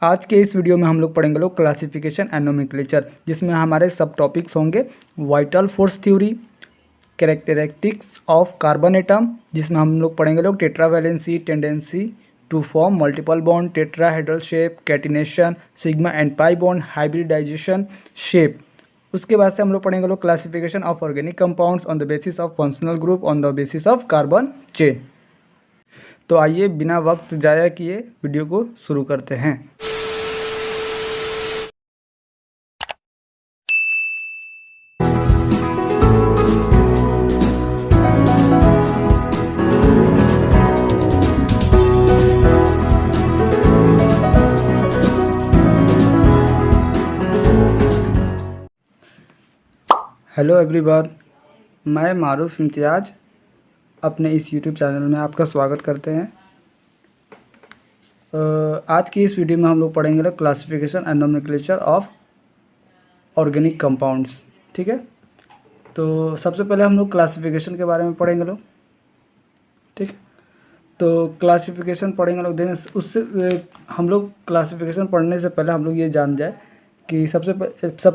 आज के इस वीडियो में हम लोग पढ़ेंगे क्लासिफिकेशन एंड नोमेनक्लेचर, जिसमें हमारे सब टॉपिक्स होंगे vital force theory, characteristics of carbon atom, जिसमें हम लोग पढ़ेंगे tetravalency, tendency to form multiple bond, tetrahedral shape, catenation, sigma and pi bond, hybridisation shape. उसके बाद से हम लोग पढ़ेंगे classification of organic compounds on the basis of functional group on the basis of carbon chain. तो आइए बिना वक्त ज़ाया किए वीडियो को शुरू करते हैं। हेलो एवरीवन, मैं मारूफ इम्तियाज़ अपने इस यूट्यूब चैनल में आपका स्वागत करते हैं। आज की इस वीडियो में हम लोग पढ़ेंगे classification and nomenclature of organic compounds. ठीक है, तो सबसे पहले हम लोग क्लासिफिकेशन के बारे में पढ़ेंगे लोग। ठीक है, तो क्लासिफिकेशन पढ़ेंगे लोग। देन उससे हम लोग क्लासिफिकेशन पढ़ने से पहले हम लोग ये जान जाए कि सबसे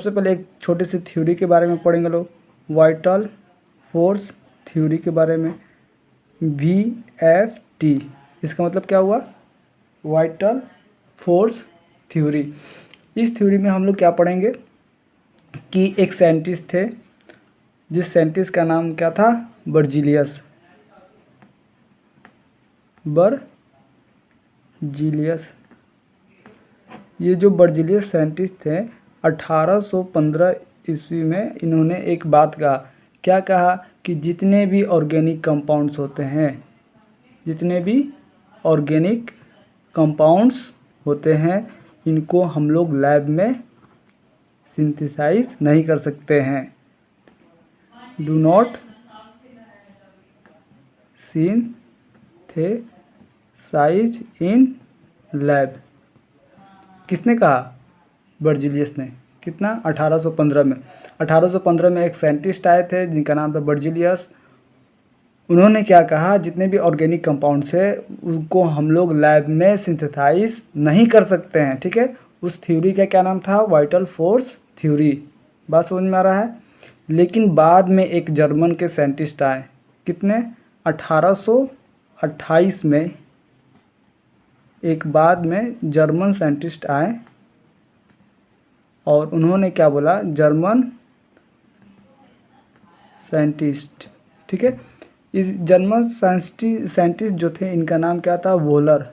पहले एक छोटी सी थ्योरी के बारे में पढ़ेंगे लोग, वाइटल फोर्स थ्योरी के बारे में। VFT, इसका मतलब क्या हुआ? Vital force theory. इस थ्योरी में हम लोग क्या पढ़ेंगे कि एक साइंटिस्ट थे, जिस साइंटिस्ट का नाम क्या था? बर्जीलियस। ये जो बर्जीलियस साइंटिस्ट थे, 1815 ईस्वी में इन्होंने एक बात कहा। क्या कहा? कि जितने भी ऑर्गेनिक कंपाउंड्स होते हैं, इनको हम लोग लैब में सिंथेसाइज नहीं कर सकते हैं। Do not synthesise in lab. किसने कहा? बर्जीलियस ने। कितना? 1815 में। 1815 में एक साइंटिस्ट आए थे जिनका नाम था बर्जीलियस। उन्होंने क्या कहा? जितने भी ऑर्गेनिक कंपाउंड्स है उनको हम लोग लैब में सिंथेसाइज नहीं कर सकते हैं। ठीक है, उस थ्योरी का क्या नाम था? Vital force theory. बात समझ में आ रहा है? लेकिन बाद में एक जर्मन के साइंटिस्ट आए। कितने? 1828 में एक बाद में जर्मन साइंटिस्ट आए और उन्होंने क्या बोला? German scientist. ठीक है, इस जर्मन साइंटिस्ट जो थे, इनका नाम क्या था? वोलर।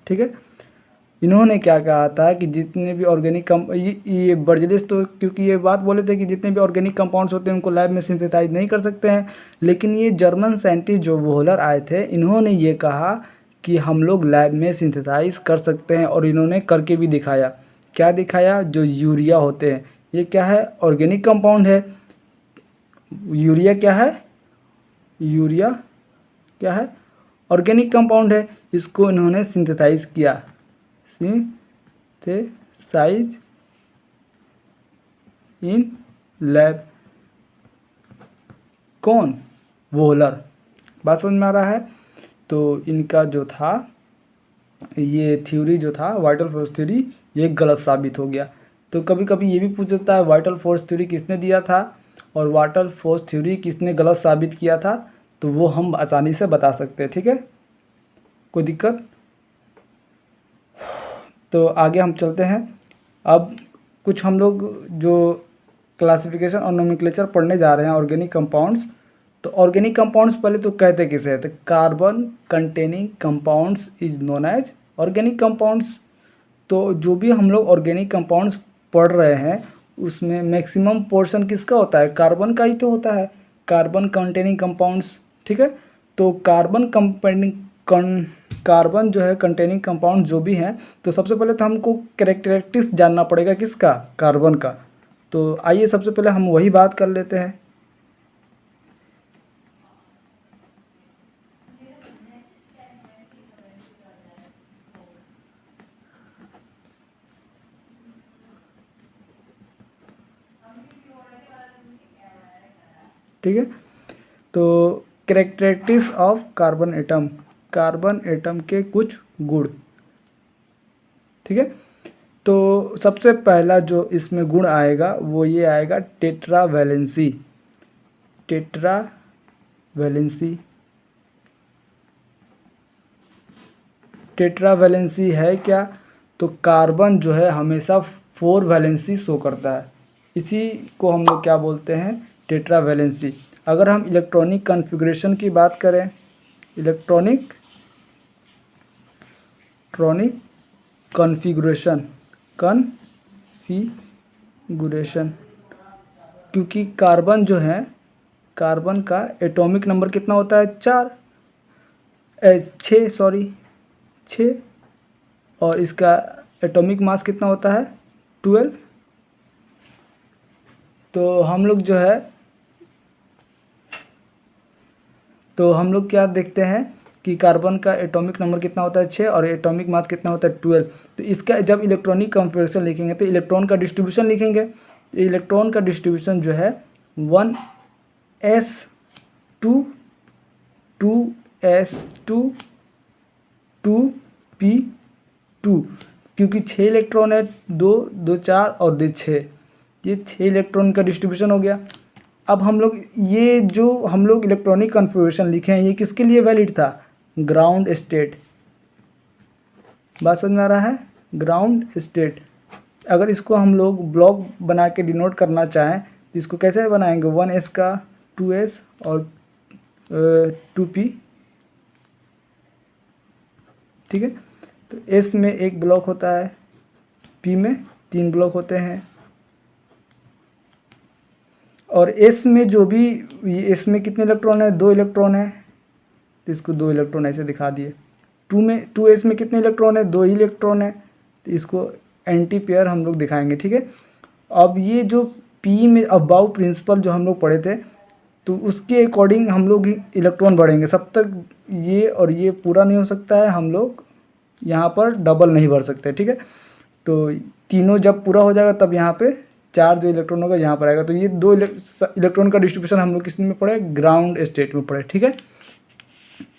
ठीक है, इन्होंने क्या कहा था कि जितने भी ऑर्गेनिक ये बर्जीलियस तो क्योंकि ये बात बोले थे कि जितने भी ऑर्गेनिक कंपाउंड्स होते हैं उनको लैब में सिंथेसाइज नहीं कर सकते हैं। लेकिन ये जर्मन साइंटिस्ट जो वोलर आए थे, इन्होंने ये कहा कि हम लोग लैब में सिंथेसाइज कर सकते हैं, और इन्होंने करके भी दिखाया। क्या दिखाया? जो यूरिया होते हैं, ये क्या है? ऑर्गेनिक कंपाउंड है। यूरिया क्या है? ऑर्गेनिक कंपाउंड है। इसको इन्होंने सिंथेसाइज किया। Synthesise in lab. कौन? वोलर। बात समझ में आ रहा है? तो इनका जो था ये थ्योरी जो था वाइटल फोर्स थ्योरी, ये गलत साबित हो गया। तो कभी कभी ये भी पूछ सकता है वाइटल फोर्स थ्योरी किसने दिया था और वाइटल फोर्स थ्योरी किसने गलत साबित किया था, तो वो हम आसानी से बता सकते हैं। ठीक है, कोई दिक्कत? तो आगे हम चलते हैं। अब कुछ हम लोग जो क्लासिफिकेशन और नोमेनक्लेचर पढ़ने जा रहे हैं ऑर्गेनिक कंपाउंड्स। तो ऑर्गेनिक कंपाउंड्स पहले तो कहते किसे हैं? तो carbon containing compounds is known as organic compounds. तो जो भी हम लोग ऑर्गेनिक कंपाउंड्स पढ़ रहे हैं उसमें मैक्सिमम पोर्शन किसका होता है? कार्बन का ही तो होता है, कार्बन कंटेनिंग कंपाउंड्स। ठीक है, तो कार्बन जो है कंटेनिंग कंपाउंड जो भी हैं, तो सबसे पहले तो हमको कैरेक्टरिस्टिक्स जानना पड़ेगा। किसका? कार्बन का। तो आइए सबसे पहले हम वही बात कर लेते हैं। ठीक है, तो characteristics of carbon atom. Carbon atom के कुछ गुण। ठीक है, तो सबसे पहला जो इसमें गुण आएगा वो ये आएगा टेट्रावैलेंसी। टेट्रावैलेंसी, टेट्रावैलेंसी है क्या? तो कार्बन जो है हमेशा 4 वैलेंसी शो करता है, इसी को हम लोग क्या बोलते हैं? टेट्रावैलेंसी। अगर हम इलेक्ट्रॉनिक कॉन्फ़िगरेशन की बात करें, इलेक्ट्रॉनिक कॉन्फ़िगरेशन, क्योंकि कार्बन जो है, कार्बन का एटॉमिक नंबर कितना होता है? 6, और इसका एटॉमिक मास कितना होता है? 12। तो हम लोग जो है, तो हम लोग क्या देखते हैं कि कार्बन का एटॉमिक नंबर कितना होता है? 6, और एटॉमिक मास कितना होता है? 12। तो इसका जब इलेक्ट्रॉनिक कॉन्फ़िगरेशन लिखेंगे तो इलेक्ट्रॉन का डिस्ट्रीब्यूशन लिखेंगे। तो इलेक्ट्रॉन का डिस्ट्रीब्यूशन जो है 1s2 2s2 2p2, क्योंकि 6 इलेक्ट्रॉन है, 2 2 4 और 2 6, ये 6 इलेक्ट्रॉन का डिस्ट्रीब्यूशन हो गया। अब हम लोग ये जो हम लोग इलेक्ट्रॉनिक कॉन्फ़िगरेशन लिखे हैं ये किसके लिए वैलिड था? Ground state. बात समझ में आ रहा है? Ground state. अगर इसको हम लोग ब्लॉक बना के डिनोट करना चाहें तो इसको कैसे बनाएंगे? 1s का 2s और 2p। ठीक है, तो s में एक ब्लॉक होता है, p में 3 ब्लॉक होते हैं, और s में जो भी, s में कितने इलेक्ट्रॉन है? 2 इलेक्ट्रॉन है, तो इसको 2 इलेक्ट्रॉन ऐसे दिखा दिए। 2s में कितने इलेक्ट्रॉन है? 2 ही इलेक्ट्रॉन है, तो इसको एंटी पेयर हम लोग दिखाएंगे। ठीक है, अब ये जो p में अबाउ प्रिंसिपल जो हम लोग पढ़े थे, तो उसके अकॉर्डिंग हम लोग इलेक्ट्रॉन बढ़ेंगे। सब तक ये और ये पूरा नहीं हो सकता है, हम लोग यहाँ पर डबल नहीं भर सकते। ठीक है, तो तीनों जब पूरा हो जाएगा तब यहाँ पे 4 जो इलेक्ट्रॉन होगा यहाँ पर आएगा। तो ये 2 इलेक्ट्रॉन का डिस्ट्रीब्यूशन हम लोग किस में पढ़े? ग्राउंड स्टेट में पढ़े। ठीक है,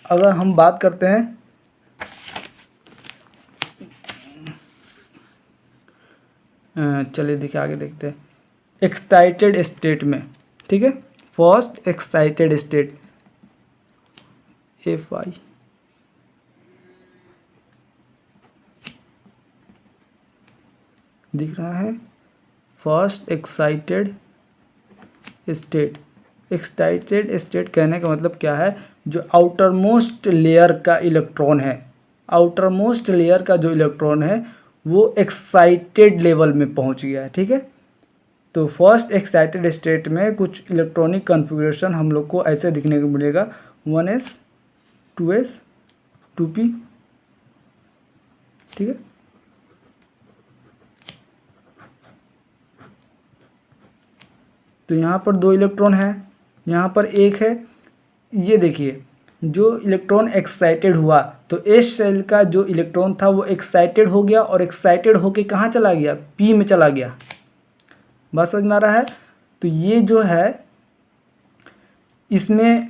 अगर हम बात करते हैं चलिए देखिए आगे देखते हैं एक्साइटेड स्टेट में। ठीक है, फर्स्ट एक्साइटेड स्टेट Fi, दिख रहा है? First excited state. Excited state कहने का मतलब क्या है? जो आउटर मोस्ट लेयर का इलेक्ट्रॉन है, आउटर मोस्ट लेयर का जो इलेक्ट्रॉन है वो एक्साइटेड लेवल में पहुंच गया है। ठीक है, तो फर्स्ट एक्साइटेड स्टेट में कुछ इलेक्ट्रॉनिक कॉन्फ़िगरेशन हम लोग को ऐसे दिखने को मिलेगा, 1s 2s 2p। ठीक है, तो यहाँ पर 2 इलेक्ट्रॉन है, यहाँ पर 1 है। ये देखिए जो इलेक्ट्रॉन एक्साइटेड हुआ तो एस शेल का जो इलेक्ट्रॉन था वो एक्साइटेड हो गया, और एक्साइटेड होके कहाँ चला गया? p में चला गया। बात समझ में आ रहा है? तो ये जो है इसमें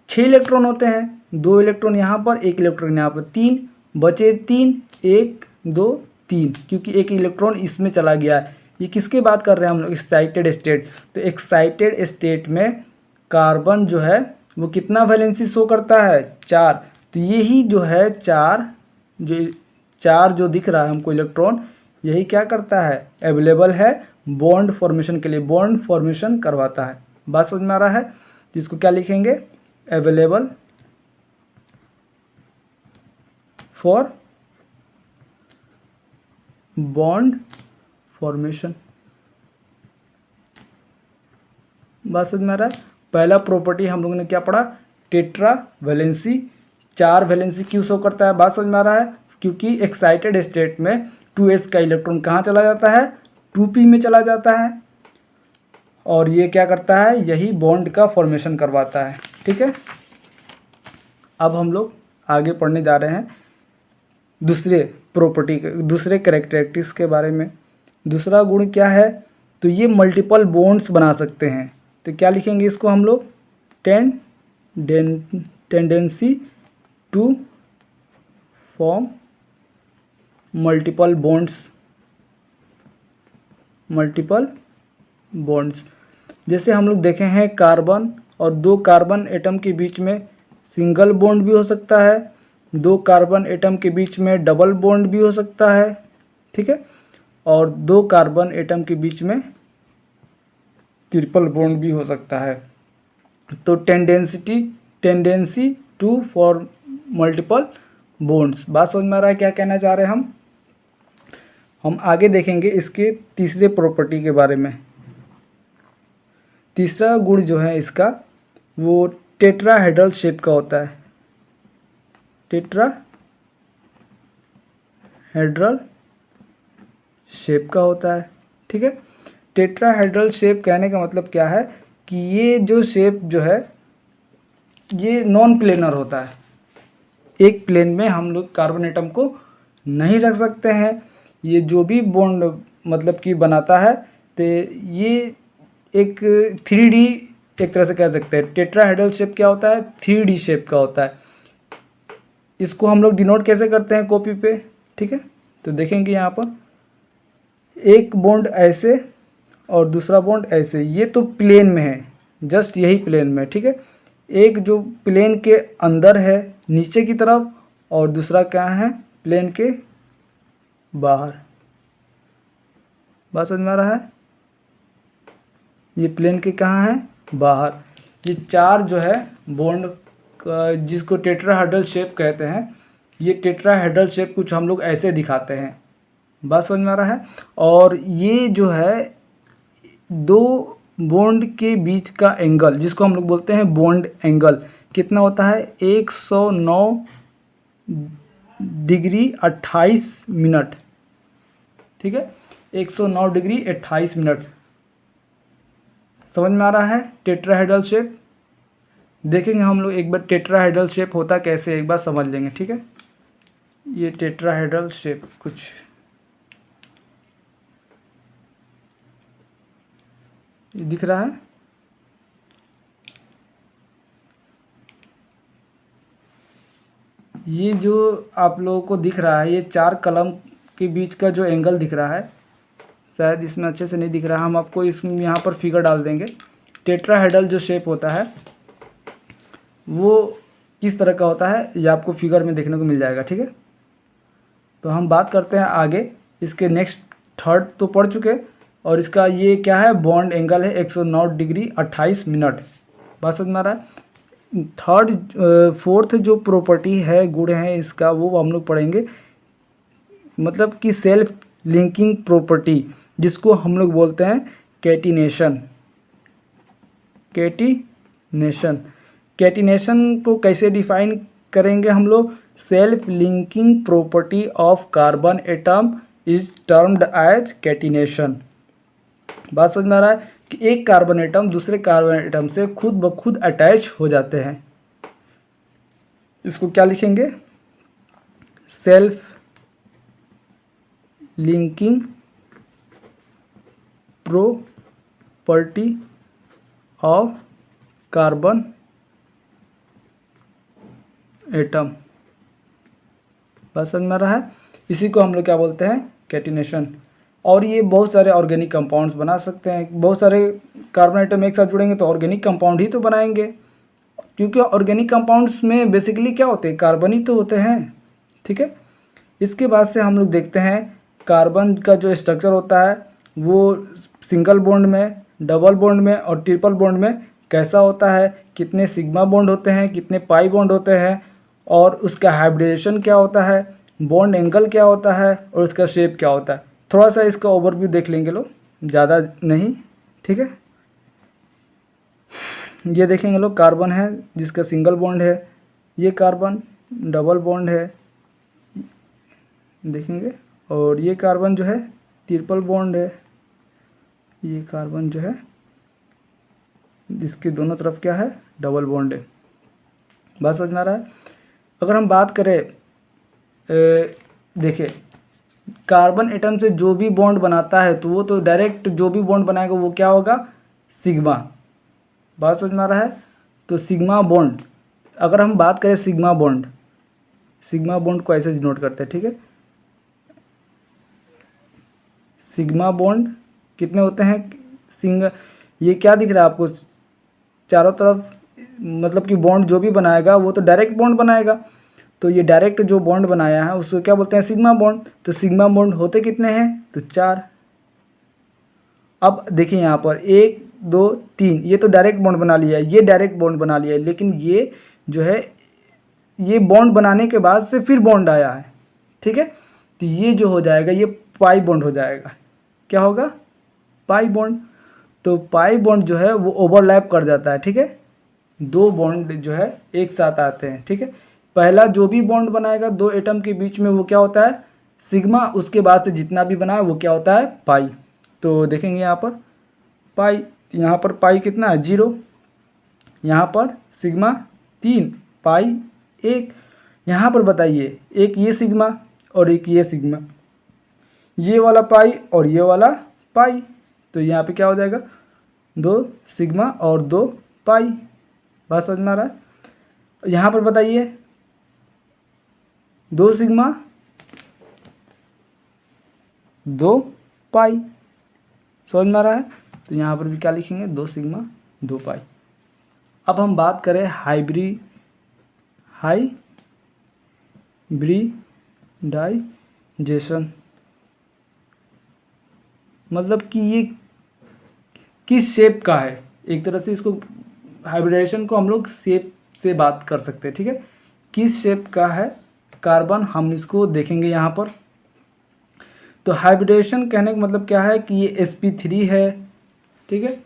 6 इलेक्ट्रॉन होते हैं, 2 इलेक्ट्रॉन यहाँ पर, 1 इलेक्ट्रॉन यहाँ पर, 3 बचे, 3 1 2 3, क्योंकि 1 इलेक्ट्रॉन इसमें चला गया है। ये किसके बात कर रहे हैं हम लोग? Excited state. तो एक्साइटेड स्टेट में कार्बन जो है वो कितना वैलेंसी शो करता है? 4। तो यही जो है 4 जो दिख रहा है हमको इलेक्ट्रॉन, यही क्या करता है? अवेलेबल है बॉन्ड फॉर्मेशन के लिए, बॉन्ड फॉर्मेशन करवाता है। बात समझ में आ रहा है? तो इसको क्या लिखेंगे? Available for bond formation. बात समझ में आ रहा है? पहला प्रॉपर्टी हम लोगों ने क्या पढ़ा? Tetra valency. 4 वैलेंसी क्यों शो करता है? बात समझ में आ रहा है? क्योंकि एक्साइटेड स्टेट में 2s का इलेक्ट्रॉन कहाँ चला जाता है? 2p में चला जाता है, और ये क्या करता है? यही बॉन्ड का फॉर्मेशन करवाता है। ठीक है, अब हम लोग आगे पढ़ने जा रहे हैं दूसरे प्रॉपर्टी के, दूसरे कैरेक्टरिस्टिक्स के बारे में। दूसरा गुण क्या है? तो ये मल्टीपल बॉन्ड्स बना सकते हैं। तो क्या लिखेंगे इसको हम लोग? Tendency to form multiple bonds. जैसे हम लोग देखे हैं कार्बन और दो कार्बन एटम के बीच में सिंगल बॉन्ड भी हो सकता है, दो कार्बन एटम के बीच में डबल बॉन्ड भी हो सकता है, ठीक है, और दो कार्बन एटम के बीच में ट्रिपल बॉन्ड भी हो सकता है। तो tendency to form multiple bonds. बात समझ में आ रहा है क्या कहना चाह रहे हैं हम आगे देखेंगे इसके तीसरे प्रॉपर्टी के बारे में। तीसरा गुण जो है इसका वो टेट्राहेड्रल शेप का होता है। टेट्राहेड्रल शेप का होता है, ठीक है। टेट्राहेड्रल शेप कहने का मतलब क्या है कि ये जो शेप जो है ये नॉन प्लेनर होता है। एक प्लेन में हम लोग कार्बन एटम को नहीं रख सकते हैं। ये जो भी बॉन्ड मतलब कि बनाता है तो ये एक 3D एक तरह से कह सकते हैं। टेट्राहेड्रल शेप क्या होता है? 3D शेप का होता है। इसको हम लोग डिनोट कैसे करते हैं कॉपी पे, ठीक है। तो देखेंगे यहाँ पर एक बॉन्ड ऐसे और दूसरा बॉन्ड ऐसे, ये तो प्लेन में है, जस्ट यही प्लेन में, ठीक है। एक जो प्लेन के अंदर है नीचे की तरफ और दूसरा क्या है प्लेन के बाहर। बात समझ में आ रहा है? ये प्लेन के कहाँ है? बाहर। ये चार जो है बॉन्ड जिसको टेट्राहेड्रल शेप कहते हैं, ये टेट्राहेड्रल शेप कुछ हम लोग ऐसे दिखाते हैं। बात समझ में आ रहा है? और ये जो है दो बॉन्ड के बीच का एंगल जिसको हम लोग बोलते हैं बॉन्ड एंगल कितना होता है? 109 डिग्री 28 मिनट, ठीक है। 109 डिग्री 28 मिनट। समझ में आ रहा है टेट्राहेड्रल शेप? देखेंगे हम लोग एक बार टेट्राहेड्रल शेप होता कैसे, एक बार समझ लेंगे, ठीक है। ये टेट्राहेड्रल शेप कुछ ये दिख रहा है। ये जो आप लोगों को दिख रहा है ये चार कलम के बीच का जो एंगल दिख रहा है, शायद इसमें अच्छे से नहीं दिख रहा, हम आपको इसमें यहाँ पर फिगर डाल देंगे। टेट्राहेड्रल जो शेप होता है वो किस तरह का होता है ये आपको फिगर में देखने को मिल जाएगा, ठीक है। तो हम बात करते हैं आगे इसके नेक्स्ट। थर्ड तो पढ़ चुके और इसका ये क्या है बॉन्ड एंगल है 109 डिग्री 28 मिनट। बात समझ में आ रहा है? फोर्थ जो प्रॉपर्टी है गुण है इसका वो हम लोग पढ़ेंगे, मतलब कि सेल्फ लिंकिंग प्रॉपर्टी जिसको हम लोग बोलते हैं कैटिनेशन। कैटिनेशन को कैसे डिफाइन करेंगे हम लोग? Self linking property of carbon atom is termed as catenation. बात समझ में आ रहा है कि एक कार्बन एटम दूसरे कार्बन एटम से खुद ब खुद अटैच हो जाते हैं। इसको क्या लिखेंगे? Self linking property of carbon atom. बात समझ में आ रहा है? इसी को हम लोग क्या बोलते हैं? कैटिनेशन। और ये बहुत सारे ऑर्गेनिक कंपाउंड्स बना सकते हैं। बहुत सारे कार्बन एटम एक साथ जुड़ेंगे तो ऑर्गेनिक कंपाउंड ही तो बनाएंगे, क्योंकि ऑर्गेनिक कंपाउंड्स में बेसिकली क्या होते हैं? कार्बन ही तो होते हैं, ठीक है। इसके बाद से हम लोग देखते हैं कार्बन का जो स्ट्रक्चर होता है वो सिंगल बॉन्ड में, डबल बॉन्ड में और ट्रिपल बॉन्ड में कैसा होता है, कितने सिग्मा बॉन्ड होते हैं, कितने पाई बॉन्ड होते हैं, और उसका हाइब्रिडेशन क्या होता है, बॉन्ड एंगल क्या होता है और उसका शेप क्या होता है। थोड़ा सा इसका ओवरव्यू देख लेंगे लोग, ज़्यादा नहीं, ठीक है। ये देखेंगे लोग कार्बन है जिसका सिंगल बॉन्ड है, ये कार्बन डबल बॉन्ड है देखेंगे, और ये कार्बन जो है ट्रिपल बॉन्ड है, ये कार्बन जो है जिसके दोनों तरफ क्या है डबल बॉन्ड है। बात समझ में आ रहा है? अगर हम बात करें देखिए कार्बन एटम से जो भी बॉन्ड बनाता है तो वो तो डायरेक्ट जो भी बॉन्ड बनाएगा वो क्या होगा? सिग्मा। बात समझ में आ रहा है? तो सिग्मा बॉन्ड, अगर हम बात करें सिग्मा बॉन्ड को ऐसे डिनोट करते हैं, ठीक है। सिग्मा बॉन्ड कितने होते हैं सिंगल, ये क्या दिख रहा है आपको चारों तरफ, मतलब कि बॉन्ड जो भी बनाएगा वो तो डायरेक्ट बॉन्ड बनाएगा, तो ये डायरेक्ट जो बॉन्ड बनाया है उसको क्या बोलते हैं, सिग्मा बॉन्ड। तो सिग्मा बॉन्ड होते कितने हैं, तो 4। अब देखिए यहाँ पर 1 2 3, ये तो डायरेक्ट बॉन्ड बना लिया है, ये डायरेक्ट बॉन्ड बना लिया है, लेकिन ये जो है ये बॉन्ड बनाने के बाद से फिर बॉन्ड आया है, ठीक है। तो ये जो हो जाएगा ये पाई बॉन्ड हो जाएगा, क्या होगा, पाई बॉन्ड। तो पाई बॉन्ड जो है वो ओवरलैप कर जाता है, ठीक है। 2 बॉन्ड जो है एक साथ आते हैं, ठीक है। पहला जो भी बॉन्ड बनाएगा 2 एटम के बीच में वो क्या होता है, सिग्मा, उसके बाद से जितना भी बना है वो क्या होता है, पाई। तो देखेंगे यहाँ पर पाई, यहाँ पर पाई कितना है, 0, यहाँ पर सिग्मा 3, पाई 1। यहाँ पर बताइए एक ये सिग्मा और एक ये सिग्मा, ये वाला पाई और ये वाला पाई, तो यहाँ पे क्या हो जाएगा, 2 सिग्मा और 2 पाई। बात समझ में आ रहा है। यहाँ पर बताइए 2 सिग्मा 2 पाई, समझ में आ रहा है। तो यहाँ पर भी क्या लिखेंगे, 2 सिग्मा 2 पाई। अब हम बात करें हाइब्रिडाइजेशन, मतलब कि ये किस शेप का है, एक तरह से इसको हाइब्रिडाइजेशन को हम लोग शेप से बात कर सकते हैं, ठीक है। किस शेप का है कार्बन, हम इसको देखेंगे यहाँ पर। तो हाइब्रिडाइजेशन कहने का मतलब क्या है कि ये sp3 है, ठीक है,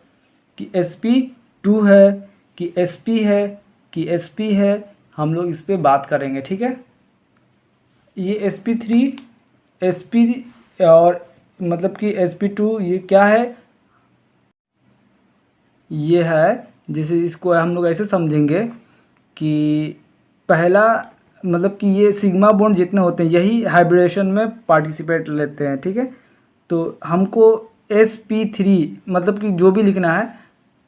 कि sp2 है, कि sp है, कि sp है, हम लोग इस पर बात करेंगे, ठीक है। ये sp3 sp और मतलब कि sp2 ये क्या है, ये है, जैसे इसको हम लोग ऐसे समझेंगे कि पहला मतलब कि ये सिग्मा बॉन्ड जितने होते हैं यही हाइब्रिडेशन में पार्टिसिपेट लेते हैं, ठीक है। तो हमको sp3 मतलब कि जो भी लिखना है,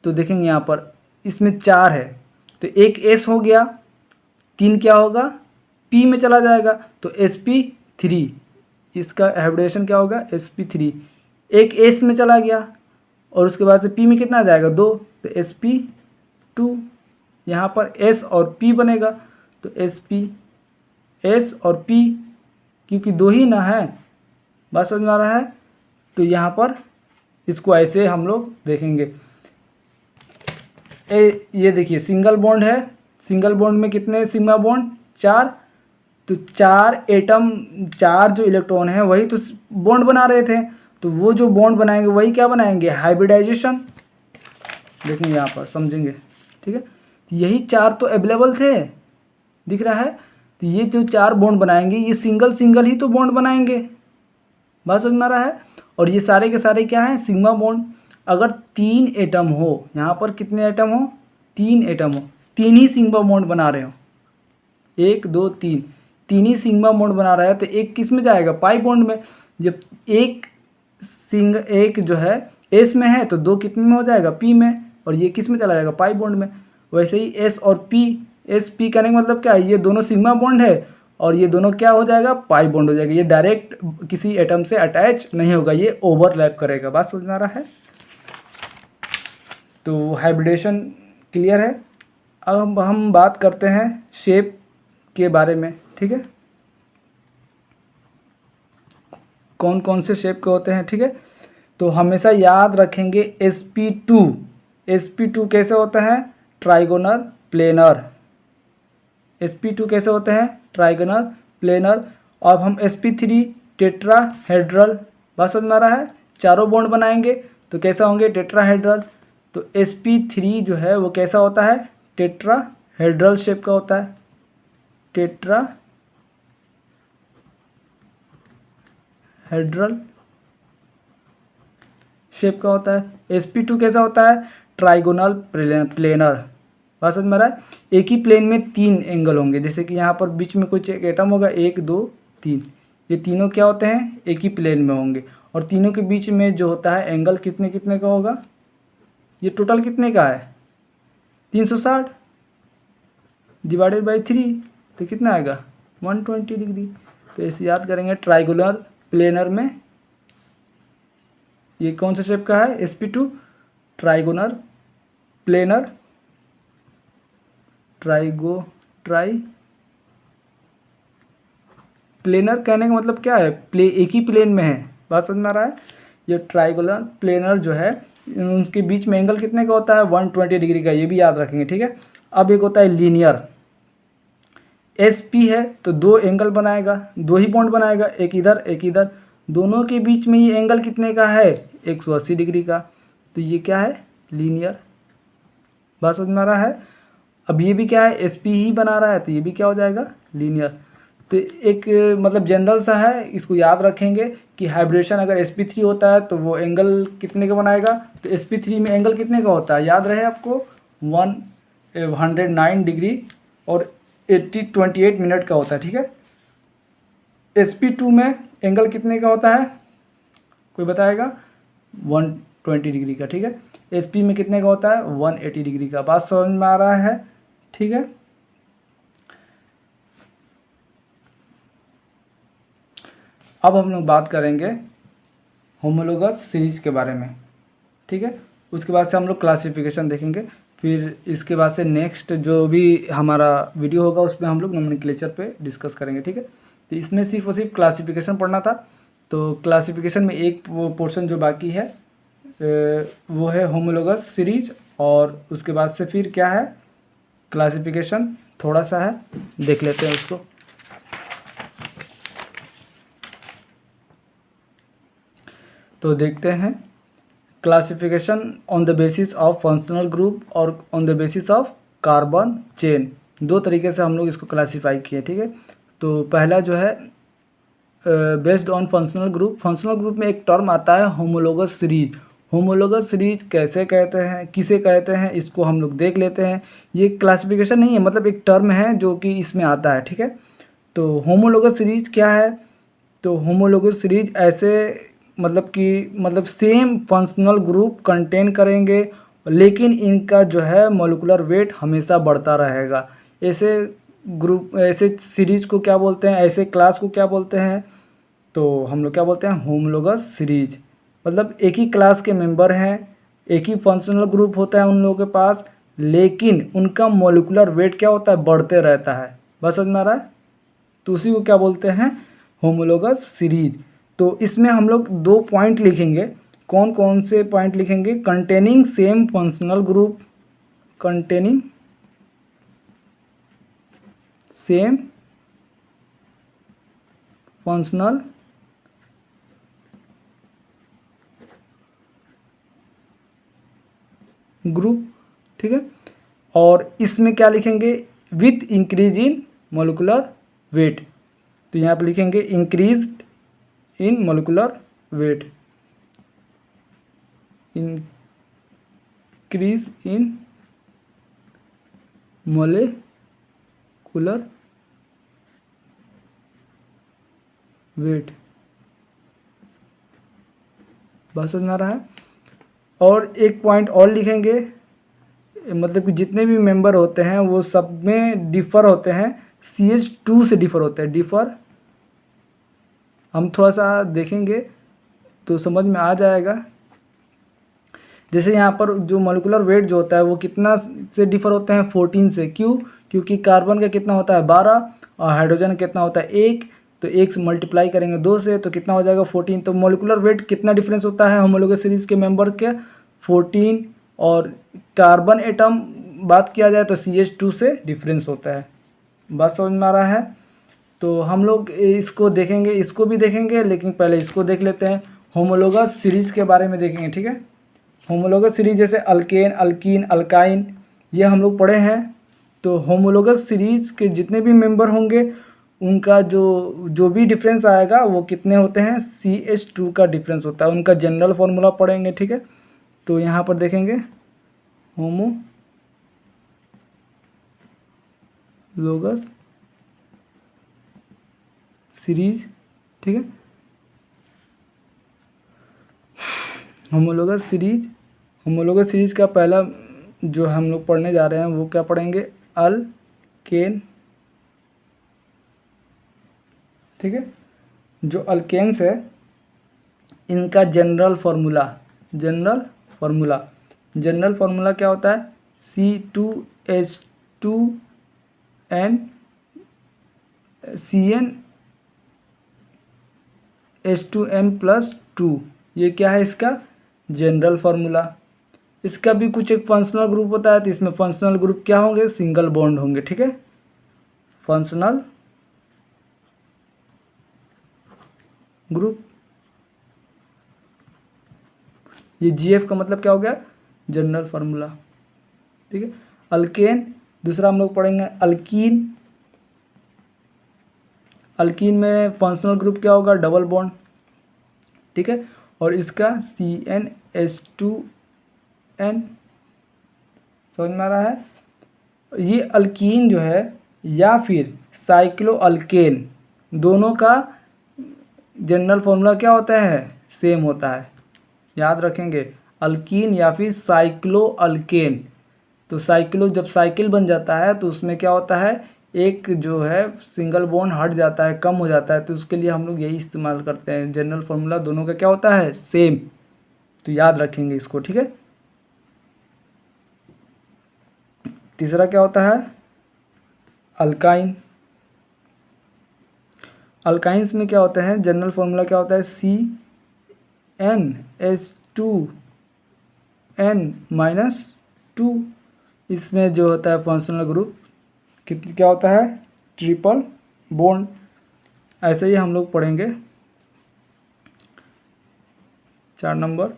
तो देखेंगे यहाँ पर इसमें 4 है, तो एक s हो गया, 3 क्या होगा, p में चला जाएगा, तो sp3, इसका हाइब्रिडेशन क्या होगा, sp3, एक s में चला गया और उसके बाद से p में कितना आ जाएगा, 2, तो sp2, यहाँ पर s और p बनेगा, तो s और p, क्योंकि 2 ही ना है, बात समझ में आ रहा है। तो यहाँ पर इसको ऐसे हम लोग देखेंगे, ये देखिए सिंगल बॉन्ड है, सिंगल बॉन्ड में कितने सिग्मा बॉन्ड, 4, तो 4 एटम 4 जो इलेक्ट्रॉन है वही तो बॉन्ड बना रहे थे, तो वो जो बॉन्ड बनाएंगे वही क्या बनाएंगे, हाइब्रिडाइजेशन। देखेंगे यहाँ पर समझेंगे, ठीक है। तो यही 4 तो अवेलेबल थे, दिख रहा है। तो ये जो 4 बॉन्ड बनाएंगे ये सिंगल सिंगल ही तो बॉन्ड बनाएंगे, बात समझ में आ रहा है। और ये सारे के सारे क्या हैं, सिग्मा बॉन्ड। अगर 3 एटम हो, यहाँ पर कितने एटम हो, 3 एटम हो, 3 ही सिग्मा बॉन्ड बना रहे हो, 1 2 3, 3 ही सिग्मा बॉन्ड बना रहा है, तो एक किस में जाएगा, पाई बॉन्ड में। जब एक जो है एस में है तो 2 कितने में हो जाएगा, पी में, और ये किस में चला जाएगा, पाई बॉन्ड में। वैसे ही एस और पी, एस पी कहने का मतलब क्या है, ये दोनों सिग्मा बॉन्ड है और ये दोनों क्या हो जाएगा, पाई बॉन्ड हो जाएगा। ये डायरेक्ट किसी एटम से अटैच नहीं होगा, ये ओवरलैप करेगा, बात समझ में आ रहा है। तो हाइब्रिडेशन क्लियर है। अब हम बात करते हैं शेप के बारे में, ठीक है, कौन कौन से शेप के होते हैं, ठीक है। तो हमेशा याद रखेंगे sp2, sp2 कैसे होता है, ट्राइगोनल प्लेनर, sp2 कैसे होते हैं, ट्राइगोनल प्लेनर। अब हम sp3 टेट्राहेड्रल, बात समझ में आ रहा है, चारों बॉन्ड बनाएंगे तो कैसा होंगे, टेट्राहेड्रल। तो sp3 जो है वो कैसा होता है, टेट्राहेड्रल शेप का होता है, टेट्राहेड्रल शेप का होता है। sp2 कैसा होता है, ट्राइगोनल प्लेनर, बात समझ में आ रहा है। एक ही प्लेन में 3 एंगल होंगे, जैसे कि यहाँ पर बीच में कुछ एक एटम होगा, 1 2 3, ये तीनों क्या होते हैं, एक ही प्लेन में होंगे, और तीनों के बीच में जो होता है एंगल कितने कितने का होगा, ये टोटल कितने का है, 360 डिवाइडेड बाई 3, तो कितना आएगा 120 डिग्री। तो इसे याद करेंगे ट्राइगोनल प्लेनर में ये कौन से शेप का है, sp2 ट्राइगोनल प्लेनर प्लेनर कहने का मतलब क्या है, एक ही प्लेन में है, बात समझ में आ रहा है। ये ट्राइगोनल प्लेनर जो है उनके बीच में एंगल कितने का होता है, 120 डिग्री का, ये भी याद रखेंगे, ठीक है। अब एक होता है लीनियर, SP है तो दो एंगल बनाएगा, दो ही पॉइंट बनाएगा, एक इधर एक इधर, दोनों के बीच में ये एंगल कितने का है, 180 डिग्री का, तो ये क्या है, लीनियर, बात समझ में आ रहा है। अब ये भी क्या है, SP ही बना रहा है, तो ये भी क्या हो जाएगा, लीनियर। तो एक मतलब जनरल सा है, इसको याद रखेंगे कि हाइब्रेशन अगर sp3 होता है तो वो एंगल कितने का बनाएगा, तो sp3 में एंगल कितने का होता है, याद रहे आपको, 109 डिग्री और 28 मिनट का होता है, ठीक है। sp2 में एंगल कितने का होता है, कोई बताएगा, 120 डिग्री का, ठीक है। sp में कितने का होता है, 180 डिग्री का, बात समझ में आ रहा है, ठीक है। अब हम लोग बात करेंगे होमोलोगस सीरीज के बारे में, ठीक है। उसके बाद से हम लोग क्लासिफिकेशन देखेंगे, फिर इसके बाद से नेक्स्ट जो भी हमारा वीडियो होगा उसमें हम लोग नोमेनक्लेचर पे डिस्कस करेंगे, ठीक है। तो इसमें सिर्फ और सिर्फ क्लासिफिकेशन पढ़ना था। तो क्लासिफिकेशन में एक पोर्शन जो बाकी है वो है होमोलोगस सीरीज, और उसके बाद से फिर क्या है, क्लासिफिकेशन थोड़ा सा है, देख लेते हैं उसको। तो देखते हैं classification on the basis of functional group और on the basis of carbon chain, दो तरीके से हम लोग इसको क्लासीफाई किए, ठीक है। तो पहला जो है based on functional group, functional group में एक टर्म आता है होमोलोगस सीरीज। होमोलोगस सीरीज कैसे कहते हैं, किसे कहते हैं, इसको हम लोग देख लेते हैं। ये क्लासिफिकेशन नहीं है, मतलब एक टर्म है जो कि इसमें आता है, ठीक है। तो होमोलोगस सीरीज क्या है, तो होमोलोगस सीरीज ऐसे मतलब सेम फंक्शनल ग्रुप कंटेन करेंगे, लेकिन इनका जो है मॉलिक्यूलर वेट हमेशा बढ़ता रहेगा। ऐसे ग्रुप, ऐसे सीरीज को क्या बोलते हैं, ऐसे क्लास को क्या बोलते हैं, तो हम लोग क्या बोलते हैं, होमोलोगस सीरीज। मतलब एक ही क्लास के मेंबर हैं, एक ही फंक्शनल ग्रुप होता है उन लोगों के पास, लेकिन उनका मॉलिक्यूलर वेट क्या होता है, बढ़ते रहता है, बस समझ में आ रहा है। तो उसी को क्या बोलते हैं, होमोलोगस सीरीज। तो इसमें हम लोग दो पॉइंट लिखेंगे, कौन कौन से पॉइंट लिखेंगे, containing same functional group, containing same functional group, ठीक है। और इसमें क्या लिखेंगे, with increase in molecular weight, तो यहाँ पे लिखेंगे increase in molecular weight, increase in molecular weight, बात समझ में आ रहा है। और एक पॉइंट और लिखेंगे, मतलब कि जितने भी मेंबर होते हैं वो सब में डिफ़र होते हैं, CH2 से डिफ़र होते हैं, डिफ़र हम थोड़ा सा देखेंगे तो समझ में आ जाएगा। जैसे यहाँ पर जो मॉलिक्यूलर वेट जो होता है वो कितना से डिफ़र होते हैं, 14 से, क्यों, क्योंकि कार्बन का कितना होता है 12 और हाइड्रोजन कितना होता है 1, तो 1 से मल्टीप्लाई करेंगे 2 से तो कितना हो जाएगा 14। तो मॉलिक्यूलर वेट कितना डिफरेंस होता है होमोलोगस सीरीज के मेंबर के, 14, और कार्बन एटम बात किया जाए तो CH2 से डिफरेंस होता है, बात समझ में आ रहा है। तो हम लोग इसको देखेंगे, इसको भी देखेंगे, लेकिन पहले इसको देख लेते हैं, होमोलोगस सीरीज के बारे में देखेंगे, ठीक है। होमोलोगस सीरीज जैसे अल्केन, अल्कीन, अल्काइन, ये हम लोग पढ़े हैं। तो होमोलोगस सीरीज के जितने भी मेंबर होंगे उनका जो भी डिफरेंस आएगा वो कितने होते हैं, CH2 का डिफरेंस होता है, उनका जनरल फार्मूला पढ़ेंगे, ठीक है। तो यहाँ पर देखेंगे होमोलोगस सीरीज, ठीक है। होमोलोगस सीरीज का पहला जो हम लोग पढ़ने जा रहे हैं वो क्या पढ़ेंगे, अल्केन, ठीक है। जो अल्केन्स है इनका जनरल फार्मूला क्या होता है? C2H2N CnH2n+2, ये क्या है इसका जनरल फार्मूला। इसका भी कुछ एक फंक्शनल ग्रुप होता है, तो इसमें फंक्शनल ग्रुप क्या होंगे? सिंगल बॉन्ड होंगे, ठीक है। फंक्शनल ग्रुप, ये GF का मतलब क्या हो गया? जनरल फार्मूला, ठीक है। अल्केन, दूसरा हम लोग पढ़ेंगे अल्कीन। अल्कीन में फंक्शनल ग्रुप क्या होगा? डबल बॉन्ड, ठीक है। और इसका CnH2n, समझ में आ रहा है? ये अल्कीन जो है या फिर साइक्लोअल्केन, दोनों का जनरल फार्मूला क्या होता है? सेम होता है, याद रखेंगे। अल्कीन या फिर साइक्लोअल्केन, तो साइक्लो जब साइकिल बन जाता है तो उसमें क्या होता है? एक जो है सिंगल बॉन्ड हट जाता है, कम हो जाता है, तो उसके लिए हम लोग यही इस्तेमाल करते हैं। जनरल फार्मूला दोनों का क्या होता है? सेम, तो याद रखेंगे इसको, ठीक है। तीसरा क्या होता है? अल्काइन। अल्काइंस में क्या होता है? जनरल फार्मूला क्या होता है? CnH2n-2, इसमें जो होता है फंक्शनल ग्रुप क्या होता है? Triple bond. ऐसे ही हम लोग पढ़ेंगे 4 number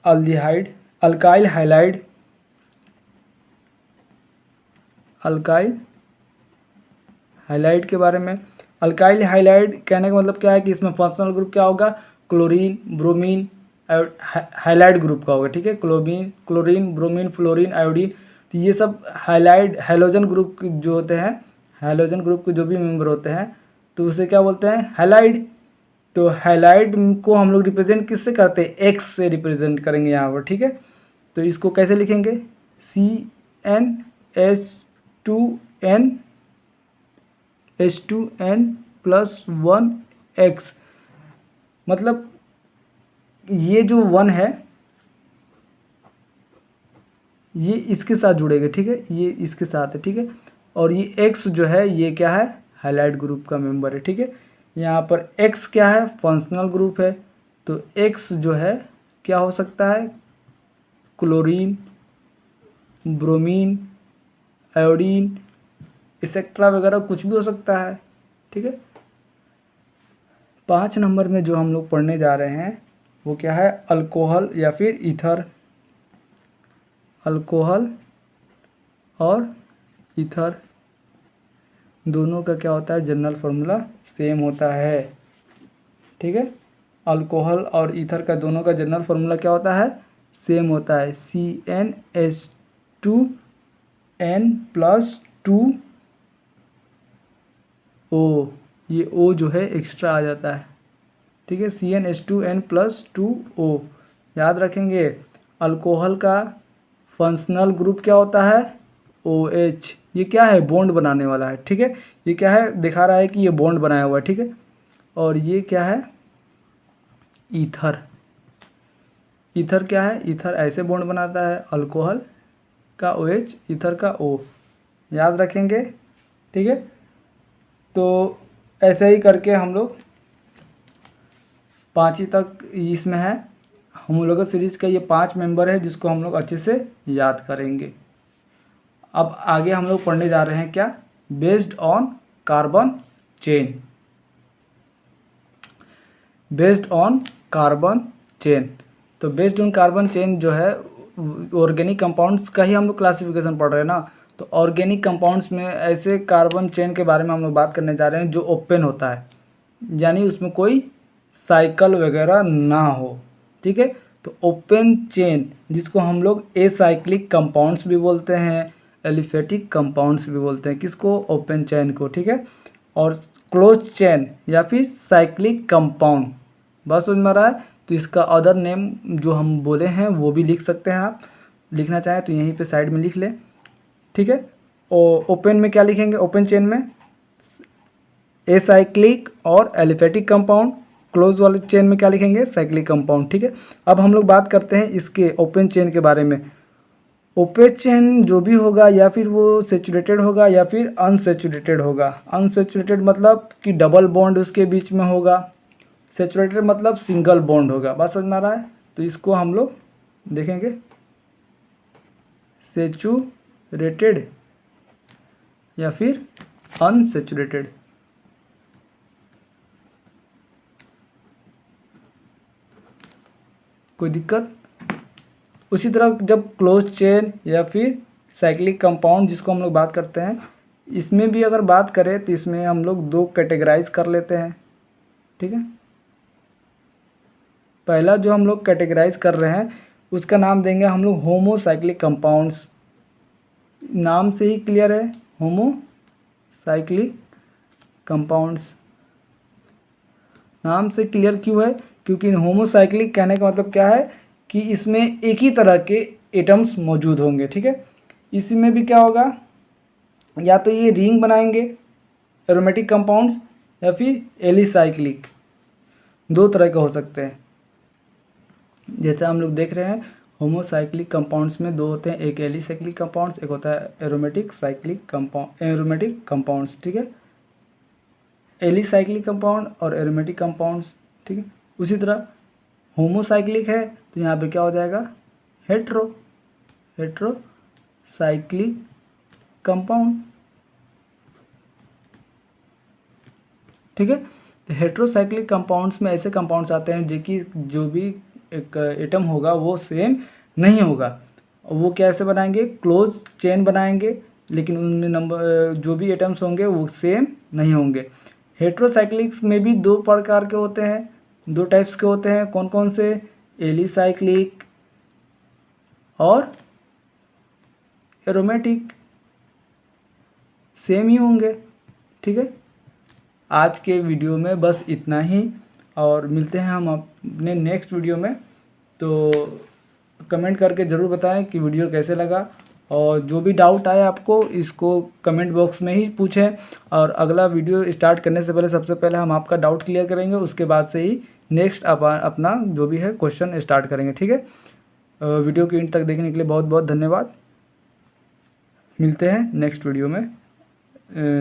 aldehyde, alkyl halide. Alkyl halide के बारे में, अल्काइल हाइलाइड कहने का मतलब क्या है कि इसमें फंक्शनल ग्रुप क्या होगा? क्लोरीन, ब्रोमीन, हाइलाइड ग्रुप का होगा, ठीक है। क्लोरीन, ब्रोमीन, फ्लोरीन, आयोडीन, तो ये सब हैलोजन ग्रुप जो होते हैं, हैलोजन ग्रुप के जो भी मेंबर होते हैं तो उसे क्या बोलते हैं? हैलाइड। तो हैलाइड को हम लोग रिप्रेजेंट किससे करते हैं? एक्स से रिप्रेजेंट करेंगे यहाँ पर, ठीक है। तो इसको कैसे लिखेंगे? CnH2n+1x, मतलब ये जो 1 है ये इसके साथ जुड़ेगा, ठीक है, ये इसके साथ है, ठीक है। और ये x जो है ये क्या है? हाइलाइट ग्रुप का मेंबर है, ठीक है। यहाँ पर x क्या है? फंक्शनल ग्रुप है, तो x जो है क्या हो सकता है? क्लोरीन, ब्रोमीन, आयोडीन, एक्सेट्रा वगैरह कुछ भी हो सकता है, ठीक है। 5 नंबर में जो हम लोग पढ़ने जा रहे हैं वो क्या है? अल्कोहल या फिर ईथर। अल्कोहल और ईथर दोनों का क्या होता है? जनरल फार्मूला सेम होता है, ठीक है। अल्कोहल और ईथर का दोनों का जनरल फार्मूला क्या होता है? सेम होता है, CnH2n+2O, ये O जो है एक्स्ट्रा आ जाता है, ठीक है। CnH2n+2O, याद रखेंगे। अल्कोहल का फंक्शनल ग्रुप क्या होता है? OH, ये क्या है? बॉन्ड बनाने वाला है, ठीक है। ये क्या है? दिखा रहा है कि ये बॉन्ड बनाया हुआ है, ठीक है। और ये क्या है? ईथर। ईथर क्या है? ईथर ऐसे बॉन्ड बनाता है, अल्कोहल का OH, ईथर का O, याद रखेंगे, ठीक है। तो ऐसे ही करके हम लोग 5वीं तक इसमें है। होमोलॉगस सीरीज का ये 5 मेंबर है जिसको हम लोग अच्छे से याद करेंगे। अब आगे हम लोग पढ़ने जा रहे हैं क्या? Based on carbon chain. Based on carbon chain, तो बेस्ड ऑन कार्बन चेन जो है ऑर्गेनिक कंपाउंड्स का ही हम लोग क्लासिफिकेशन पढ़ रहे हैं ना। तो ऑर्गेनिक कंपाउंड्स में ऐसे कार्बन चेन के बारे में हम लोग बात करने जा रहे हैं जो ओपन होता है, यानी उसमें कोई साइकिल वगैरह ना हो, ठीक है। तो ओपन चेन जिसको हम लोग एसाइक्लिक कंपाउंड्स भी बोलते हैं, एलिफेटिक कंपाउंड्स भी बोलते हैं, किसको? ओपन चेन को, ठीक है। और क्लोज चेन या फिर साइक्लिक कंपाउंड, बस समझ में आ रहा है। तो इसका अदर नेम जो हम बोले हैं वो भी लिख सकते हैं, आप लिखना चाहें तो यहीं पे साइड में लिख लें, ठीक है। और ओपन में क्या लिखेंगे? ओपन चेन में एसाइक्लिक और एलिफेटिक कंपाउंड। क्लोज वाले चेन में क्या लिखेंगे? Cyclic compound. ठीक है, अब हम लोग बात करते हैं इसके ओपन चेन के बारे में। ओपन चेन जो भी होगा या फिर वो सेचुरेटेड होगा या फिर अनसेचुरेटेड होगा। अनसेचुरेटेड मतलब कि डबल बॉन्ड उसके बीच में होगा, सेचुरेटेड मतलब सिंगल बॉन्ड होगा। बात समझ में आ रहा है? तो इसको हम लोग देखेंगे सेचुरेटेड या फिर अनसेचुरेटेड। कोई दिक्कत? उसी तरह जब क्लोज चेन या फिर साइक्लिक कंपाउंड जिसको हम लोग बात करते हैं, इसमें भी अगर बात करें तो इसमें हम लोग दो कैटेगराइज कर लेते हैं। ठीक है, पहला जो हम लोग कैटेगराइज कर रहे हैं उसका नाम देंगे हम लोग होमोसाइक्लिक कंपाउंड्स। नाम से ही क्लियर है, होमोसाइक्लिक कंपाउंड्स। नाम से क्लियर क्यों है? क्योंकि होमोसाइक्लिक कहने का मतलब क्या है कि इसमें एक ही तरह के एटम्स मौजूद होंगे। ठीक है, इसमें भी क्या होगा, या तो ये रिंग बनाएंगे एरोमेटिक कंपाउंड्स या फिर एलिसाइक्लिक, दो तरह के हो सकते हैं। जैसे हम लोग देख रहे हैं होमोसाइक्लिक कंपाउंड्स में दो होते हैं, एक एलिसाइक्लिक कंपाउंड्स, एक होता है एरोमेटिक कंपाउंड्स। ठीक है, एलिसाइक्लिक कंपाउंड और एरोमेटिक कंपाउंड्स। ठीक है, उसी तरह होमोसाइक्लिक है तो यहाँ पे क्या हो जाएगा? Heterocyclic compound. ठीक है, तो हेट्रोसाइक्लिक कंपाउंड्स में ऐसे कंपाउंड्स आते हैं जो भी एक एटम होगा वो सेम नहीं होगा। वो कैसे बनाएंगे? क्लोज चेन बनाएंगे, लेकिन उनमें नंबर जो भी एटम्स होंगे वो सेम नहीं होंगे। हेट्रोसाइक्लिक्स में भी दो प्रकार के होते हैं, दो टाइप्स के होते हैं। कौन कौन से? एलिसाइक्लिक और एरोमेटिक, सेम ही होंगे। ठीक है, आज के वीडियो में बस इतना ही, और मिलते हैं हम अपने नेक्स्ट वीडियो में। तो कमेंट करके ज़रूर बताएं कि वीडियो कैसे लगा, और जो भी डाउट आए आपको इसको कमेंट बॉक्स में ही पूछें। और अगला वीडियो स्टार्ट करने से पहले सबसे पहले हम आपका डाउट क्लियर करेंगे, उसके बाद से ही नेक्स्ट अपना जो भी है क्वेश्चन स्टार्ट करेंगे। ठीक है, वीडियो के एंड तक देखने के लिए बहुत बहुत धन्यवाद। मिलते हैं नेक्स्ट वीडियो में।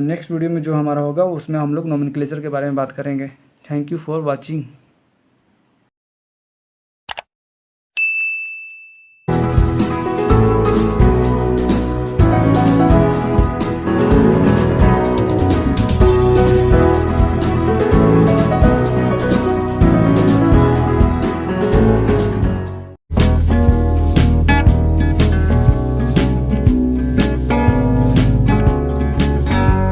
नेक्स्ट वीडियो में जो हमारा होगा उसमें हम लोग नोमेनक्लेचर के बारे में बात करेंगे। Thank you for watching.